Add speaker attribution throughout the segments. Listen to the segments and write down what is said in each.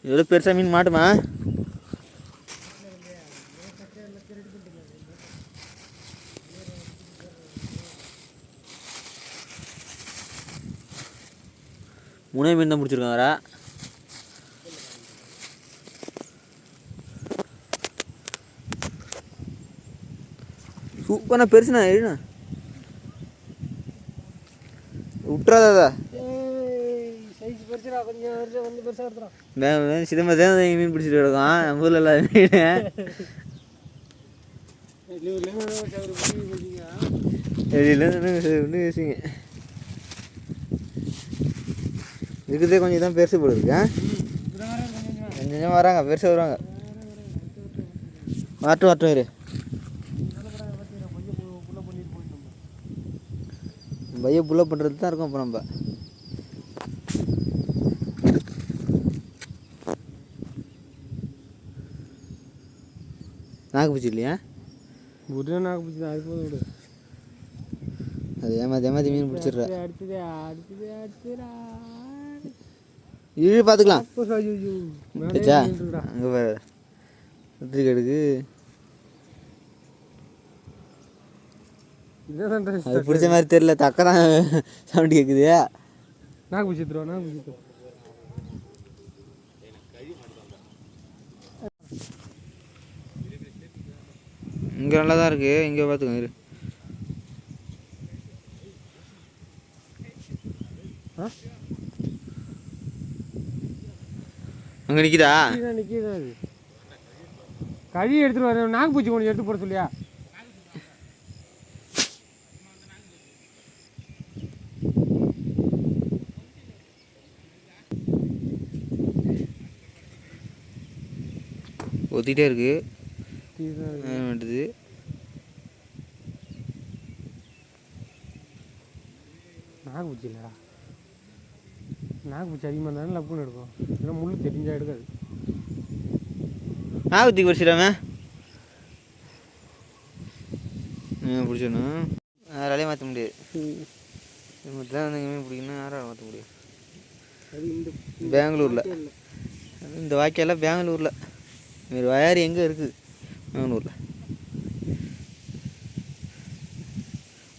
Speaker 1: எவ்வளோ பெருசாக மீன் மாட்டுமா? மூணே மீன் தான் பிடிச்சிருக்கான் வேற. சூப்பராக பெருசுண்ணா எழுண்ணா விட்டுறாதா சிதம்பரம் மீன் பிடிச்சிட்டு கிடக்கும் நம்ம ஊரில் இல்லாத மீன் பேசுங்க. இருக்குதே கொஞ்சம் தான் பெருசு போல இருக்கு. கொஞ்சம் கொஞ்சம் வராங்க, பெருசாக வருவாங்க. வரட்டும் இரு. பைய புள்ள பண்ணுறது தான் இருக்கும். இப்போ நம்ம நாக்குப்பூச்சி இல்லையா?
Speaker 2: நாக்குப்பூச்சி தான். அது போதும் விடு.
Speaker 1: அது ஏமாத்தி மீன் பிடிச்சிடுற. இழு பார்த்துக்கலாம். அங்கே பாரு வெற்றி கெடுக்கு. அது பிடிச்ச மாதிரி தெரியல. தக்கதான் சவுண்டு கேட்குது.
Speaker 2: நாக்குப்பூச்சி எடுத்துருவா. நாக்குப்பூச்சி
Speaker 1: இங்கே நல்லா தான் இருக்குது. இங்கே பார்த்துக்கோங்க இரு. அங்கே நிற்கிதா?
Speaker 2: நிற்கிதா? அது கழி எடுத்துட்டு வர. நாக்குப்பூச்சி கொஞ்சம் எடுத்து போட சொல்லியா?
Speaker 1: ஒத்திட்டே இருக்கு. வேண்டுது.
Speaker 2: நாக்குப்பூச்சி இல்லைடா. நாக்குப்பூச்சி அதிகமாக இருந்தாலும் லப்புன்னு எடுக்கும். இல்லை முள் தெரிஞ்சா எடுக்காது.
Speaker 1: நாக்குத்தி பிடிச்சிடாம பிடிச்சிடணும். யாராலையும் மாற்ற முடியாது. இது மட்டும் தான் வந்து மீன் பிடிக்கணும். யாராலும் மாற்ற முடியாது. பெங்களூரில் இந்த வாய்க்காலாம் பெங்களூரில். இது வயாரி எங்கே இருக்குது? பெங்களூரில்.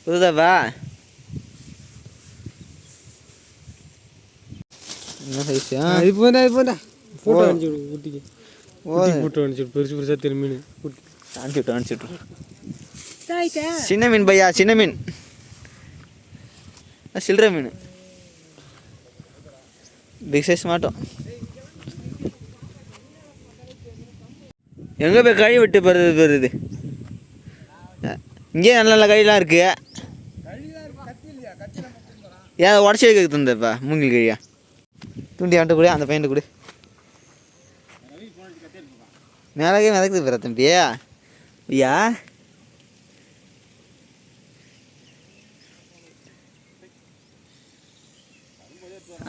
Speaker 1: புதுதாப்பா? என்ன சைஸா?
Speaker 2: இது போண்டா. ஃபோட்டோ அனுப்பிச்சி விடு குட்டிக்கு. ஃபோட்டோ அனுப்பிச்சி விடு. பெருசு பெருசாக திரு மீன்
Speaker 1: அனுப்பிச்சி விட்டு. சின்ன மீன் பையா, சின்ன மீன். சில்லற மீன். பிக் சைஸ் மாட்டோம். எங்கே போய் கழி விட்டு போகிறது? இங்கே நல்ல நல்ல கழிலாம் இருக்கு. ஏன் உடச்சி வைக்க தந்தப்பா மூங்கில் கழியா? தூண்டி ஆண்ட கூட அந்த பையன் கூட மேலே மிதக்குது பேர தம்பியா? ஐயா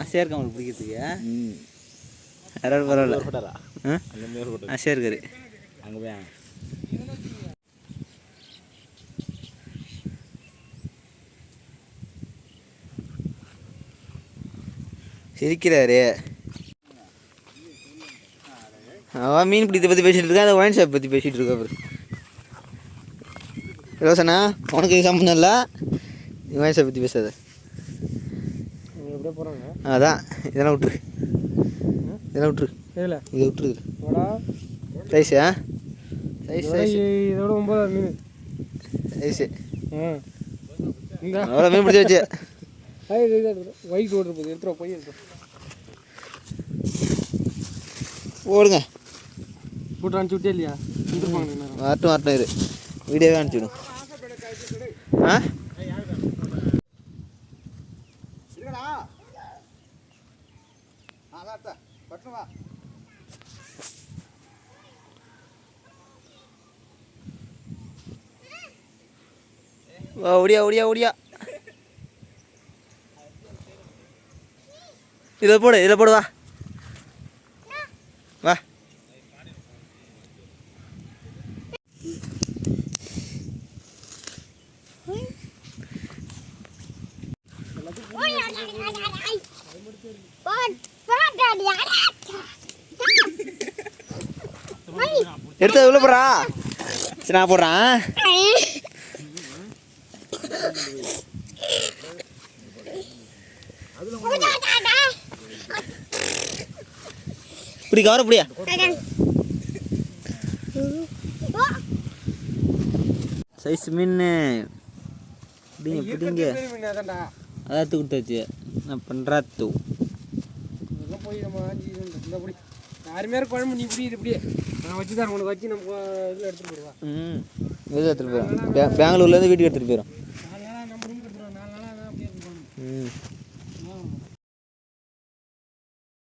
Speaker 1: ஆசையாக இருக்கா உங்களுக்கு பிடிக்கிறதுக்கு? யாராவது பரவாயில்ல. ஆசையாக இருக்காரு. அங்கே போய் சிரிக்கிறாரு. அவன் மீன் பிடித்த பற்றி பேசிகிட்டு இருக்கா. அதை ஒயின் ஷாப் பற்றி பேசிகிட்டு இருக்கா. அப்புறம் ரோசனா உனக்கு சம்பந்தம் இல்லை. ஒயின் ஷாப் பற்றி பேசாத. அதான் இதெல்லாம் விட்டுரு. இதை விட்டுரு. சைஸா? சைஸ்
Speaker 2: இதோட 9 மீன்
Speaker 1: சைஸு. அவ்வளோ மீன் பிடிச்சி வச்சு
Speaker 2: ஒயிட் ஓடுற போது எடுத்துருவோம். போய்
Speaker 1: ஓடுங்க.
Speaker 2: போட்டு அனுப்பிச்சி விட்டே இல்லையா?
Speaker 1: வரட்டும் இரு. வீடியோவே அனுப்பிச்சிவிடும். ஓடியா. இதில் போடு வா. எடுத்து உள்ள போடுறா. சரி நான் போடுறேன். இப்படி கவர இப்படியா சைஸ் மீன் பிடிங்க அதான் கொடுத்தாச்சு. நான் பண்ணுறாத்து
Speaker 2: போய் நம்ம இந்த இப்படி யாருமே குழம்பு நீ இப்படி இப்படியே நான் வச்சு தான் உனக்கு வச்சு நம்ம இதில் எடுத்துகிட்டு போயிடுவா.
Speaker 1: இது எடுத்துகிட்டு போயிடும். பெங்களூர்லேருந்து வீட்டுக்கு எடுத்துகிட்டு போயிடும்.